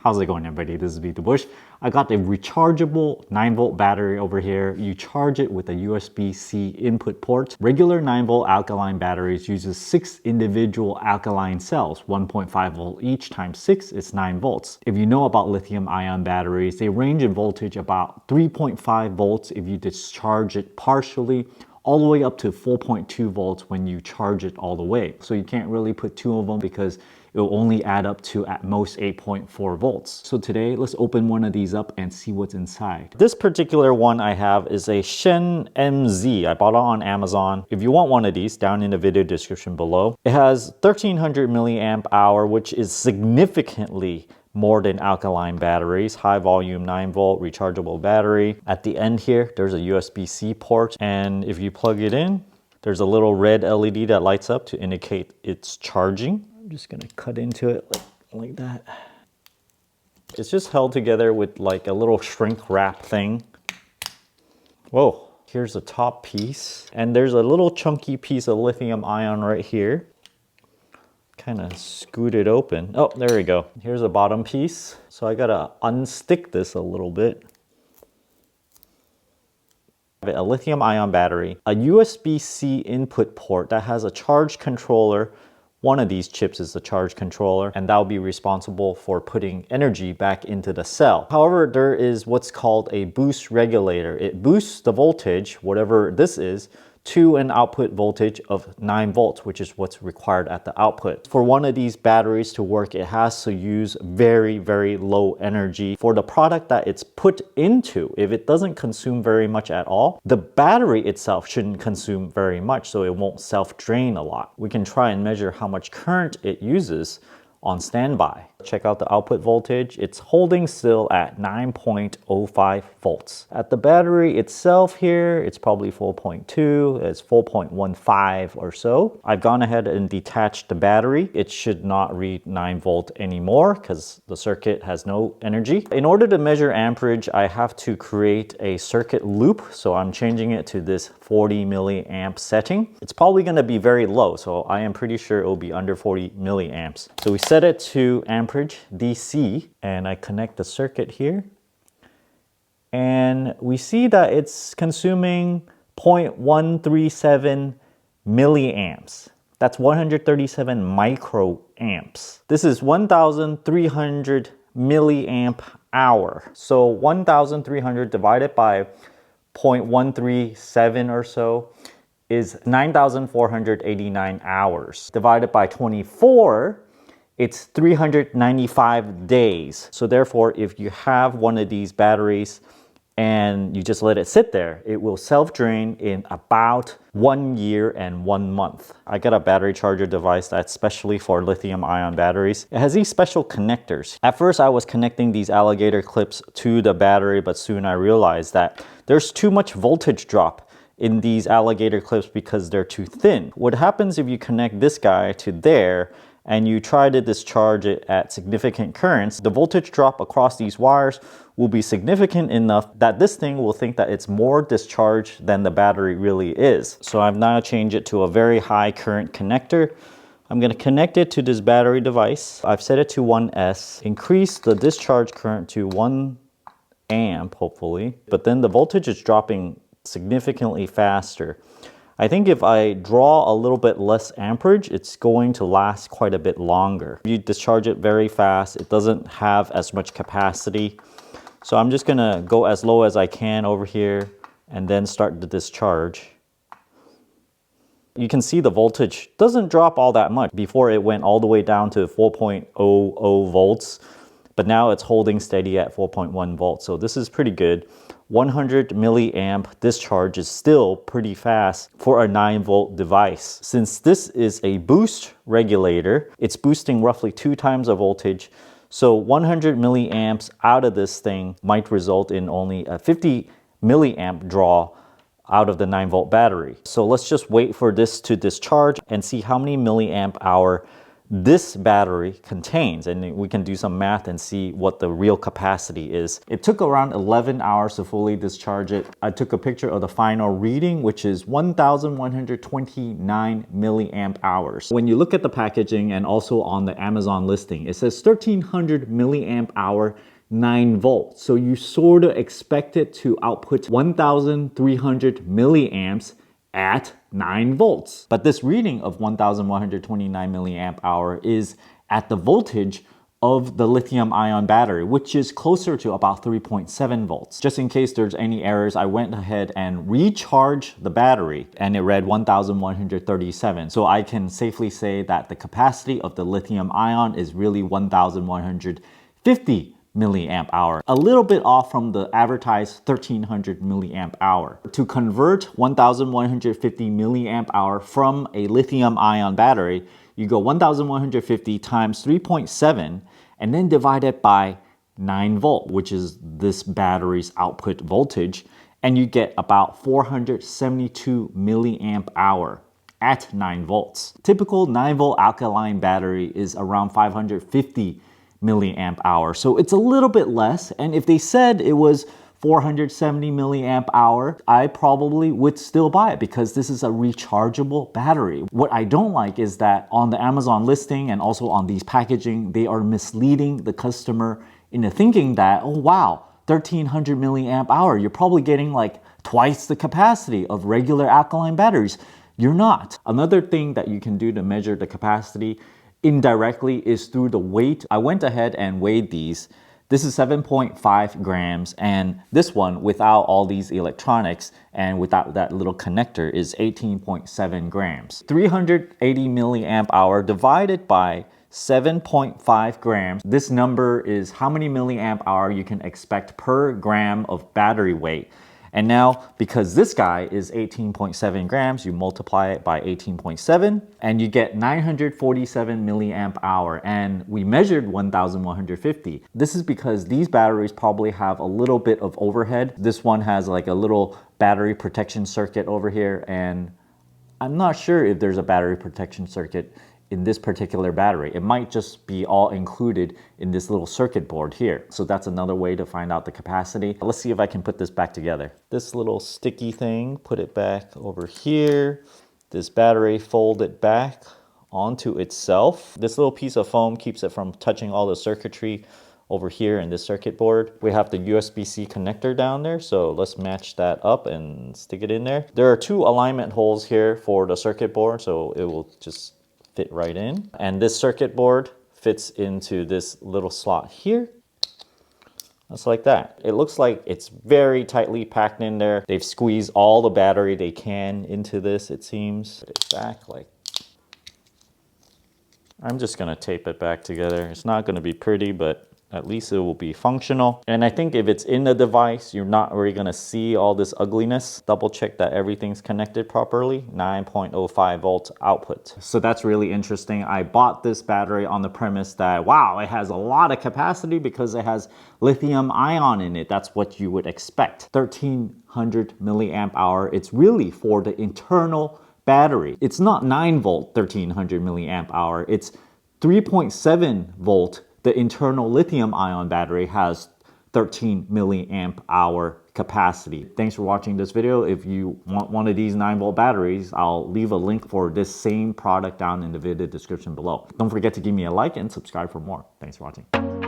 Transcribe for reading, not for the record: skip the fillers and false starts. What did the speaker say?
How's it going, everybody? This is Vito Bush. I got a rechargeable 9-volt battery over here. You charge it with a USB-C input port. Regular 9-volt alkaline batteries uses 6 individual alkaline cells, 1.5 volt each times 6 is 9 volts. If you know about lithium-ion batteries, they range in voltage about 3.5 volts if you discharge it partially, all the way up to 4.2 volts when you charge it all the way. So you can't really put 2 of them because it will only add up to at most 8.4 volts. So today, let's open one of these up and see what's inside. This particular one I have is a Shen MZ. I bought it on Amazon. If you want one of these, down in the video description below. It has 1300 milliamp hour, which is significantly more than alkaline batteries. High volume 9-volt rechargeable battery. At the end here, there's a USB-C port, and if you plug it in, there's a little red LED that lights up to indicate it's charging. I'm just gonna cut into it like that. It's just held together with like a little shrink wrap thing. Whoa, here's the top piece. And there's a little chunky piece of lithium ion right here. Kind of scoot it open. Oh, there we go. Here's the bottom piece. So I gotta unstick this a little bit. A lithium ion battery, a USB-C input port that has a charge controller. One of these chips is the charge controller, and that'll be responsible for putting energy back into the cell. However, there is what's called a boost regulator. It boosts the voltage, whatever this is, to an output voltage of 9 volts, which is what's required at the output. For one of these batteries to work, it has to use very, very low energy. For the product that it's put into, if it doesn't consume very much at all, the battery itself shouldn't consume very much, so it won't self-drain a lot. We can try and measure how much current it uses on standby. Check out the output voltage. It's holding still at 9.05 volts. At the battery itself here, it's probably 4.2, it's 4.15 or so. I've gone ahead and detached the battery. It should not read 9 volt anymore because the circuit has no energy. In order to measure amperage, I have to create a circuit loop. So I'm changing it to this 40 milliamp setting. It's probably gonna be very low, so I am pretty sure it will be under 40 milliamps. So we set it to amperage DC, and I connect the circuit here, and we see that it's consuming 0.137 milliamps. That's 137 microamps. This is 1,300 milliamp hour. So 1,300 divided by 0.137 or so is 9,489 hours. Divided by 24, it's 395 days. So therefore, if you have one of these batteries and you just let it sit there, it will self-drain in about 1 year and 1 month. I got a battery charger device that's specially for lithium-ion batteries. It has these special connectors. At first, I was connecting these alligator clips to the battery, but soon I realized that there's too much voltage drop in these alligator clips because they're too thin. What happens if you connect this guy to there and you try to discharge it at significant currents, the voltage drop across these wires will be significant enough that this thing will think that it's more discharged than the battery really is. So I've now changed it to a very high current connector. I'm going to connect it to this battery device. I've set it to 1S, increase the discharge current to 1 amp, hopefully, but then the voltage is dropping significantly faster. I think if I draw a little bit less amperage, it's going to last quite a bit longer. If you discharge it very fast, it doesn't have as much capacity. So I'm just gonna go as low as I can over here and then start the discharge. You can see the voltage doesn't drop all that much. Before it went all the way down to 4.00 volts, but now it's holding steady at 4.1 volts. So this is pretty good. 100 milliamp discharge is still pretty fast for a 9-volt device. Since this is a boost regulator, it's boosting roughly 2 times the voltage. So 100 milliamps out of this thing might result in only a 50 milliamp draw out of the 9-volt battery. So let's just wait for this to discharge and see how many milliamp hour this battery contains, and we can do some math and see what the real capacity is. It took around 11 hours to fully discharge it. I took a picture of the final reading, which is 1,129 milliamp hours. When you look at the packaging and also on the Amazon listing, it says 1,300 milliamp hour, 9 volts. So you sort of expect it to output 1,300 milliamps at 9 volts. But this reading of 1,129 milliamp hour is at the voltage of the lithium ion battery, which is closer to about 3.7 volts. Just in case there's any errors, I went ahead and recharged the battery and it read 1,137. So I can safely say that the capacity of the lithium ion is really 1,150 milliamp hour, a little bit off from the advertised 1,300 milliamp hour. To convert 1,150 milliamp hour from a lithium ion battery, you go 1,150 times 3.7 and then divide it by 9 volt, which is this battery's output voltage, and you get about 472 milliamp hour at 9 volts. Typical 9 volt alkaline battery is around 550 milliamp hour. So it's a little bit less. And if they said it was 470 milliamp hour, I probably would still buy it because this is a rechargeable battery. What I don't like is that on the Amazon listing and also on these packaging, they are misleading the customer into thinking that, oh wow, 1,300 milliamp hour, you're probably getting like twice the capacity of regular alkaline batteries. You're not. Another thing that you can do to measure the capacity indirectly is through the weight. I went ahead and weighed these. This is 7.5 grams, and this one without all these electronics and without that little connector is 18.7 grams. 380 milliamp hour divided by 7.5 grams. This number is how many milliamp hour you can expect per gram of battery weight. And now, because this guy is 18.7 grams, you multiply it by 18.7 and you get 947 milliamp hour. And we measured 1,150. This is because these batteries probably have a little bit of overhead. This one has like a little battery protection circuit over here. And I'm not sure if there's a battery protection circuit in this particular battery. It might just be all included in this little circuit board here. So that's another way to find out the capacity. Let's see if I can put this back together. This little sticky thing, put it back over here. This battery, fold it back onto itself. This little piece of foam keeps it from touching all the circuitry over here in this circuit board. We have the USB-C connector down there, so let's match that up and stick it in there. There are 2 alignment holes here for the circuit board, so it will just fit right in. And this circuit board fits into this little slot here. Just like that. It looks like it's very tightly packed in there. They've squeezed all the battery they can into this, it seems. Put it back like... I'm just gonna tape it back together. It's not gonna be pretty, but at least it will be functional. And I think if it's in the device, you're not really gonna see all this ugliness. Double check that everything's connected properly. 9.05 volts output. So that's really interesting. I bought this battery on the premise that, wow, it has a lot of capacity because it has lithium ion in it. That's what you would expect. 1,300 milliamp hour. It's really for the internal battery. It's not 9 volt, 1,300 milliamp hour. It's 3.7 volt. The internal lithium ion battery has 13 milliamp hour capacity. Thanks for watching this video. If you want one of these 9 volt batteries, I'll leave a link for this same product down in the video description below. Don't forget to give me a like and subscribe for more. Thanks for watching.